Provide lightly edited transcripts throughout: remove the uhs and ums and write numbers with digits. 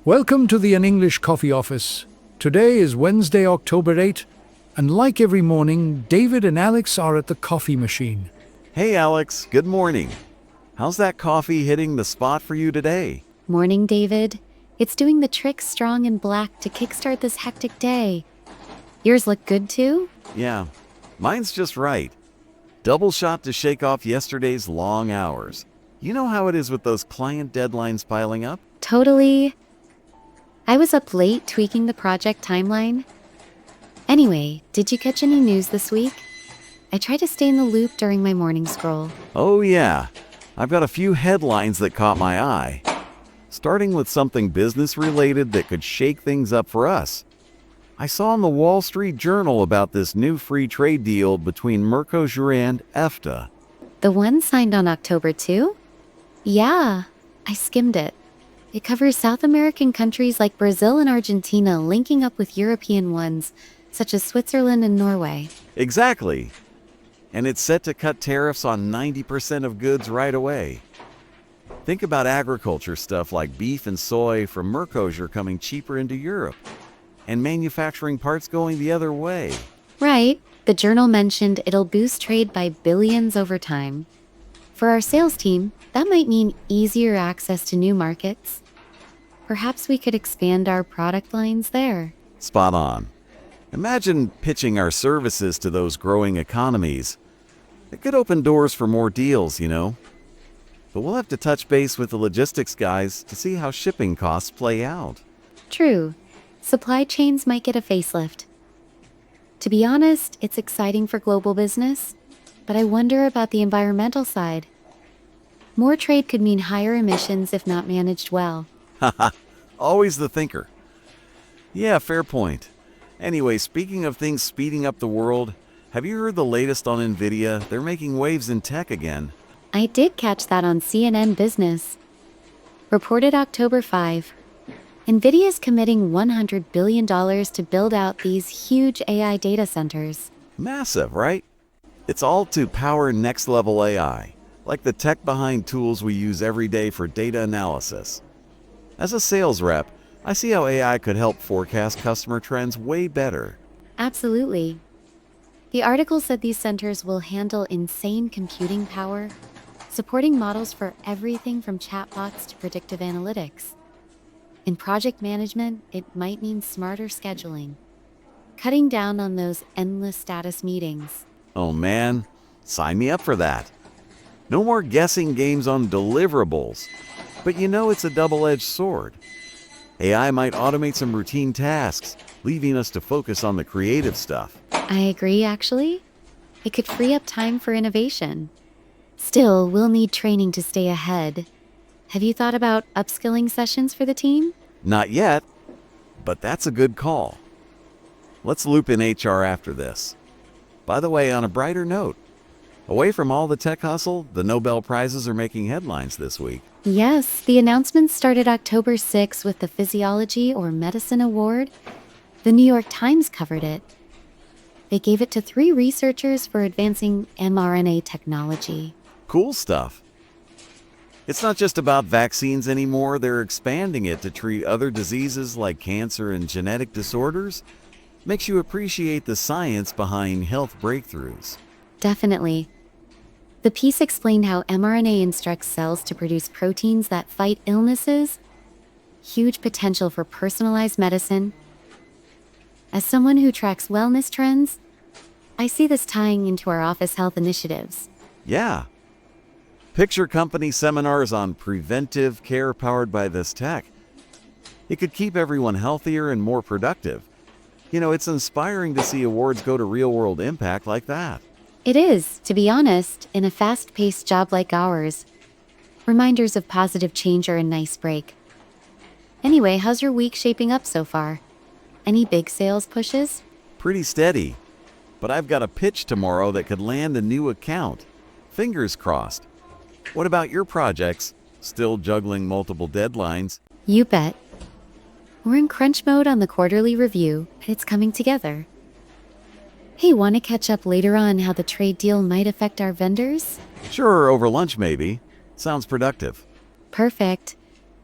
Welcome to the An English Coffee Office. Today is Wednesday, October 8, and like every morning, David and Alex are at the coffee machine. Hey Alex, good morning. How's that coffee hitting the spot for you today? Morning, David. It's doing the trick strong and black to kickstart this hectic day. Yours look good too? Yeah, mine's just right. Double shot to shake off yesterday's long hours. You know how it is with those client deadlines piling up? Totally. I was up late tweaking the project timeline. Anyway, did you catch any news this week? I try to stay in the loop during my morning scroll. Oh yeah, I've got a few headlines that caught my eye. Starting with something business related that could shake things up for us. I saw in the Wall Street Journal about this new free trade deal between Mejora and EFTA. The one signed on October 2? Yeah, I skimmed it. It covers South American countries like Brazil and Argentina linking up with European ones, such as Switzerland and Norway. Exactly. And it's set to cut tariffs on 90% of goods right away. Think about agriculture stuff like beef and soy from Mercosur coming cheaper into Europe, and manufacturing parts going the other way. Right. The journal mentioned it'll boost trade by billions over time. For our sales team, that might mean easier access to new markets. Perhaps we could expand our product lines there. Spot on. Imagine pitching our services to those growing economies. It could open doors for more deals, you know. But we'll have to touch base with the logistics guys to see how shipping costs play out. True. Supply chains might get a facelift. To be honest, it's exciting for global business, but I wonder about the environmental side. More trade could mean higher emissions if not managed well. Haha, always the thinker. Yeah, fair point. Anyway, speaking of things speeding up the world, have you heard the latest on NVIDIA? They're making waves in tech again. I did catch that on CNN Business. Reported October 5. NVIDIA is committing $100 billion to build out these huge AI data centers. Massive, right? It's all to power next-level AI, like the tech behind tools we use every day for data analysis. As a sales rep, I see how AI could help forecast customer trends way better. Absolutely. The article said these centers will handle insane computing power, supporting models for everything from chatbots to predictive analytics. In project management, it might mean smarter scheduling, cutting down on those endless status meetings. Oh man, sign me up for that. No more guessing games on deliverables. But you know it's a double-edged sword. AI might automate some routine tasks, leaving us to focus on the creative stuff. I agree, actually. It could free up time for innovation. Still, we'll need training to stay ahead. Have you thought about upskilling sessions for the team? Not yet, but that's a good call. Let's loop in HR after this. By the way, on a brighter note, away from all the tech hustle, the Nobel Prizes are making headlines this week. Yes, the announcement started October 6 with the Physiology or Medicine Award. The New York Times covered it. They gave it to 3 researchers for advancing mRNA technology. Cool stuff. It's not just about vaccines anymore, they're expanding it to treat other diseases like cancer and genetic disorders. Makes you appreciate the science behind health breakthroughs. Definitely. The piece explained how mRNA instructs cells to produce proteins that fight illnesses. Huge potential for personalized medicine. As someone who tracks wellness trends, I see this tying into our office health initiatives. Yeah. Picture company seminars on preventive care powered by this tech. It could keep everyone healthier and more productive. You know, it's inspiring to see awards go to real-world impact like that. It is, to be honest, in a fast-paced job like ours. Reminders of positive change are a nice break. Anyway, how's your week shaping up so far? Any big sales pushes? Pretty steady. But I've got a pitch tomorrow that could land a new account. Fingers crossed. What about your projects? Still juggling multiple deadlines? You bet. We're in crunch mode on the quarterly review, and it's coming together. Hey, want to catch up later on how the trade deal might affect our vendors? Sure, over lunch maybe. Sounds productive. Perfect.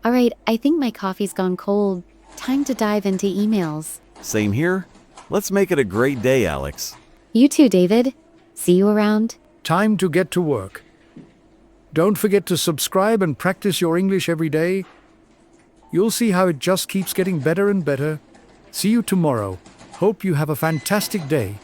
All right, I think my coffee's gone cold. Time to dive into emails. Same here. Let's make it a great day, Alex. You too, David. See you around. Time to get to work. Don't forget to subscribe and practice your English every day. You'll see how it just keeps getting better and better. See you tomorrow. Hope you have a fantastic day.